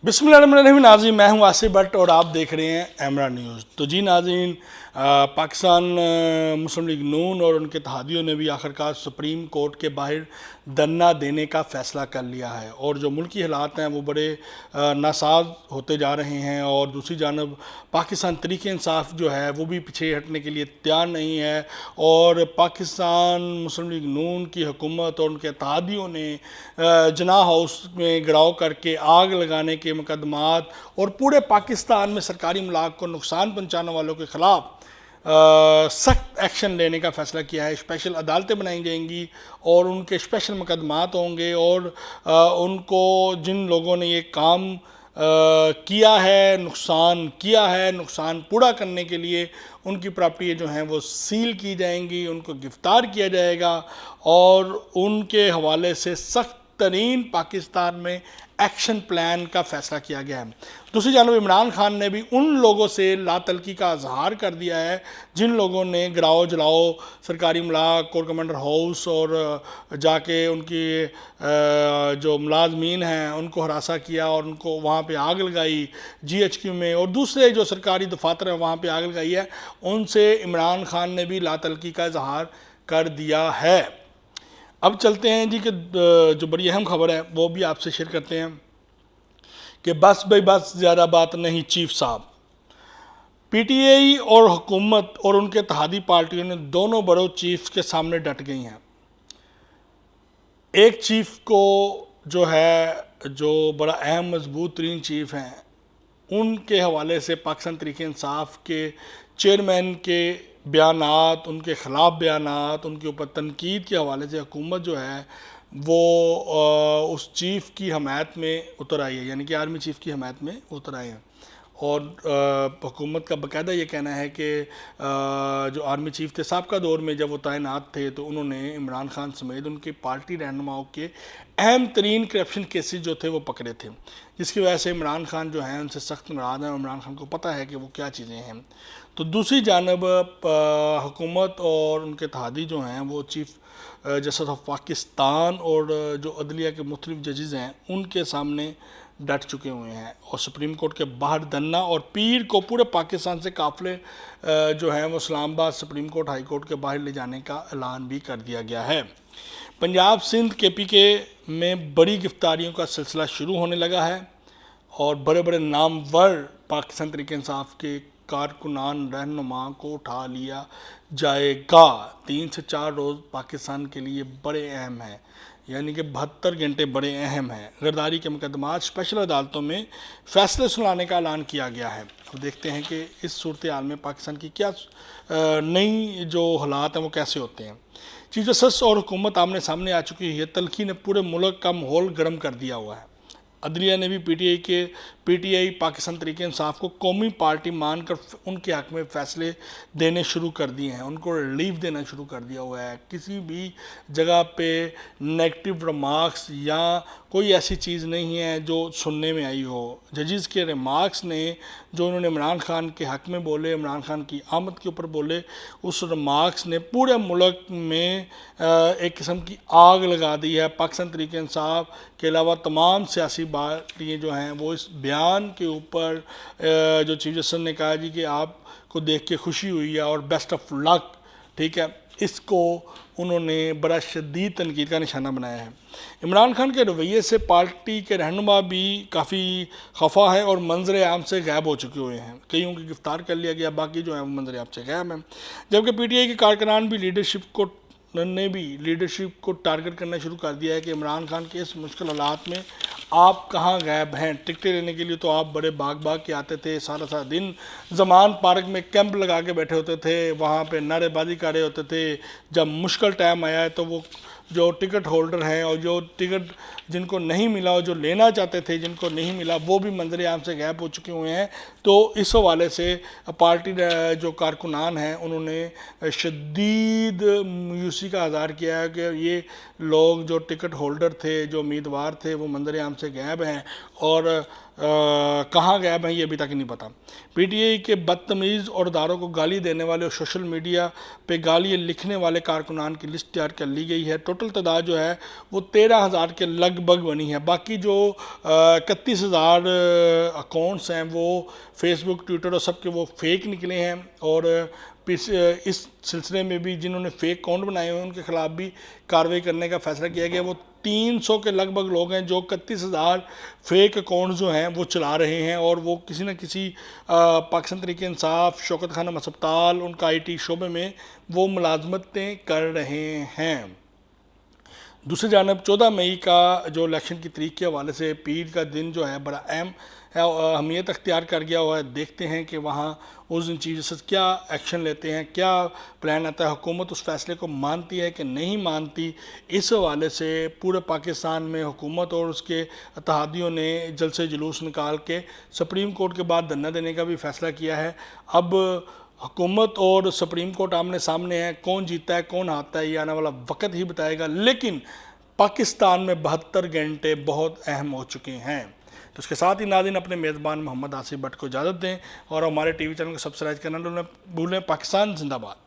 बिस्मिल्लाह रहमान रहीम। नाज़रीन, मैं हूं आसिफ भट्ट और आप देख रहे हैं एमरा न्यूज़। तो जी नाज़रीन, पाकिस्तान मुस्लिम लीग नून और उनके इत्तेहादियों ने भी आखिरकार सुप्रीम कोर्ट के बाहर धरना देने का फ़ैसला कर लिया है और जो मुल्की हालात हैं वो बड़े नासाज होते जा रहे हैं और दूसरी जानब पाकिस्तान तहरीक इंसाफ जो है वो भी पीछे हटने के लिए तैयार नहीं है और पाकिस्तान मुस्लिम लीग नून की हुकूमत और उनके इत्तेहादियों ने जना हाउस में घिराव करके आग लगाने के मुकदमात और पूरे पाकिस्तान में सरकारी इमलाक को नुकसान पहुंचाने वालों के ख़िलाफ़ सख्त एक्शन लेने का फ़ैसला किया है। स्पेशल अदालतें बनाई जाएंगी और उनके स्पेशल मुकदमात होंगे और उनको जिन लोगों ने ये काम किया है, नुकसान पूरा करने के लिए उनकी प्रॉपर्टी जो हैं वो सील की जाएंगी, उनको गिरफ्तार किया जाएगा और उनके हवाले से सख्त तरीन पाकिस्तान में एक्शन प्लान का फ़ैसला किया गया है। दूसरी जानब इमरान खान ने भी उन लोगों से लातलकी का इजहार कर दिया है जिन लोगों ने गिराओ जलाओ सरकारी इमलाक कोर कमांडर हाउस और जाके उनकी जो मुलाजमीन हैं उनको हरासा किया और उनको वहाँ पे आग लगाई GHQ में, और दूसरे जो सरकारी दफातर हैं वहाँ पे आग लगाई है, उनसे इमरान खान ने भी लातलकी का इजहार कर दिया है। अब चलते हैं जी कि जो बड़ी अहम खबर है वो भी आपसे शेयर करते हैं कि बस भाई बस, ज़्यादा बात नहीं चीफ साहब। PTI और हुकूमत और उनके इत्तेहादी पार्टियों ने दोनों बड़ों चीफ के सामने डट गई हैं। एक चीफ को जो है, जो बड़ा अहम मजबूत तरीन चीफ हैं, उनके हवाले से पाकिस्तान तहरीक इंसाफ के चेयरमैन के बयानात, उनके ख़िलाफ़ बयानात, उनके ऊपर तनकीद के हवाले से हुकूमत जो है वो उस चीफ़ की हमायत में उतर आई है, यानी कि आर्मी चीफ़ की हमायत में उतर आए हैं। और हुकूमत का बाकायदा ये कहना है कि जो आर्मी चीफ़ थे साबका दौर में जब वो तैनात थे तो उन्होंने इमरान खान समेत उनके पार्टी रहनुमाओं के अहम तरीन करप्शन केसेस जो थे वो पकड़े थे, जिसकी वजह से इमरान खान जो हैं उनसे सख्त नाराज़ हैं और इमरान खान को पता है कि वो क्या चीज़ें हैं। तो दूसरी जानब हुकूमत और उनके इत्तेहादी जो हैं वो चीफ़ जस्टिस ऑफ पाकिस्तान और जो अदलिया के मुख्तलिफ जजेस हैं उनके सामने डट चुके हुए हैं और सुप्रीम कोर्ट के बाहर धरना, और पीर को पूरे पाकिस्तान से काफ़िले जो हैं वो Islamabad supreme court high court के बाहर ले जाने का ऐलान भी कर दिया गया है। पंजाब सिंध KPK में बड़ी गिरफ्तारियों का सिलसिला शुरू होने लगा है और बड़े बड़े नामवर पाकिस्तान तहरीक इंसाफ के कारकुनान रहनुमा को उठा लिया जाएगा। 3 से 4 रोज़ पाकिस्तान के लिए बड़े अहम हैं, यानी कि 72 घंटे बड़े अहम हैं। गिरदारी के मुकदमात स्पेशल अदालतों में फ़ैसले सुनाने का ऐलान किया गया है। अब देखते हैं कि इस सूरत हाल में पाकिस्तान की क्या नई जो हालात हैं वो कैसे होते हैं। चीफ जस्टिस और हुकूमत आमने सामने आ चुकी है। तल्खी ने पूरे मुल्क का माहौल गर्म कर दिया हुआ है। अदलिया ने भी PTI पाकिस्तान तहरीक इंसाफ को कौमी पार्टी मानकर उनके हक़ में फ़ैसले देने शुरू कर दिए हैं, उनको रिलीफ देना शुरू कर दिया हुआ है। किसी भी जगह पे नेगेटिव रिमार्क्स या कोई ऐसी चीज़ नहीं है जो सुनने में आई हो। जजेस के रिमार्क्स ने जो उन्होंने इमरान खान के हक़ में बोले, इमरान खान की आमद के ऊपर बोले, उस रिमार्क्स ने पूरे मुल्क में एक किस्म की आग लगा दी है। पाकिस्तान तहरीक इंसाफ के अलावा तमाम सियासी पार्टियाँ जो हैं वो इस बयान के ऊपर जो चीफ जस्टिस ने कहा जी कि आपको देख के खुशी हुई है और बेस्ट ऑफ लक, ठीक है, इसको उन्होंने बड़ा शदीद तनकीद का निशाना बनाया है। इमरान खान के रवैये से पार्टी के रहनुमा भी काफ़ी खफा है और मंजर आम से गायब हो चुके हुए हैं। कईयों को गिरफ्तार कर लिया गया, बाकी जो है वो मंजर आम से गायब हैं। जबकि PTI के कारकुनान भी लीडरशिप को टारगेट करना शुरू कर दिया है कि इमरान खान के इस मुश्किल हालात में आप कहाँ गायब हैं। टिकटें लेने के लिए तो आप बड़े भाग के आते थे, सारा दिन ज़मान पार्क में कैंप लगा के बैठे होते थे, वहाँ पे नारेबाजी कर रहे होते थे। जब मुश्किल टाइम आया है तो वो जो टिकट होल्डर हैं और जो टिकट जिनको नहीं मिला और जो लेना चाहते थे जिनको नहीं मिला, वो भी मंजर आम से गायब हो चुके हुए हैं। तो इस हवाले से पार्टी जो कारकुनान हैं उन्होंने शदीद मायूसी का इज़हार किया है कि ये लोग जो टिकट होल्डर थे, जो उम्मीदवार थे, वो मंजर आम से गायब हैं और کہاں غائب ہیں یہ ابھی تک نہیں پتا۔ پی ٹی آئی کے بدتمیز اور اداروں کو گالی دینے والے اور سوشل میڈیا پہ گالی لکھنے والے کارکنان کی لسٹ تیار کر لی گئی ہے۔ ٹوٹل تعداد جو ہے وہ 13,000 کے لگ بھگ بنی ہے۔ باقی جو 31,000 اکاؤنٹس ہیں وہ فیس بک، ٹویٹر اور سب کے وہ فیک نکلے ہیں، اور اس سلسلے میں بھی جنہوں نے فیک اکاؤنٹ بنائے ہوئے ہیں ان کے خلاف بھی کارروائی کرنے کا فیصلہ کیا گیا۔ وہ 300 کے لگ بھگ لوگ ہیں جو 31,000 فیک اکاؤنٹ جو ہیں وہ چلا رہے ہیں، اور وہ کسی نہ کسی پاکستان تحریک انصاف، شوکت خانم ہسپتال، ان کا IT شعبے میں وہ ملازمتیں کر رہے ہیں۔ دوسری جانب 14 مئی کا جو الیکشن کی تاریخ کے حوالے سے پیر کا دن جو ہے بڑا اہم اہمیت اختیار کر گیا ہوا ہے۔ دیکھتے ہیں کہ وہاں اس دن چیف جسٹس کیا ایکشن لیتے ہیں، کیا پلان آتا ہے، حکومت اس فیصلے کو مانتی ہے کہ نہیں مانتی۔ اس حوالے سے پورے پاکستان میں حکومت اور اس کے اتحادیوں نے جلسے جلوس نکال کے سپریم کورٹ کے بعد دھرنا دینے کا بھی فیصلہ کیا ہے۔ اب حکومت اور سپریم کورٹ آمنے سامنے ہے، کون جیتا ہے کون ہارتا ہے یہ آنے والا وقت ہی بتائے گا، لیکن پاکستان میں 72 گھنٹے بہت اہم ہو چکے ہیں۔ تو اس کے ساتھ ہی ناظرین اپنے میزبان محمد آصف بٹ کو اجازت دیں، اور ہمارے ٹی وی چینل کو سبسکرائب کرنا نہ بھولیں۔ پاکستان زندہ باد۔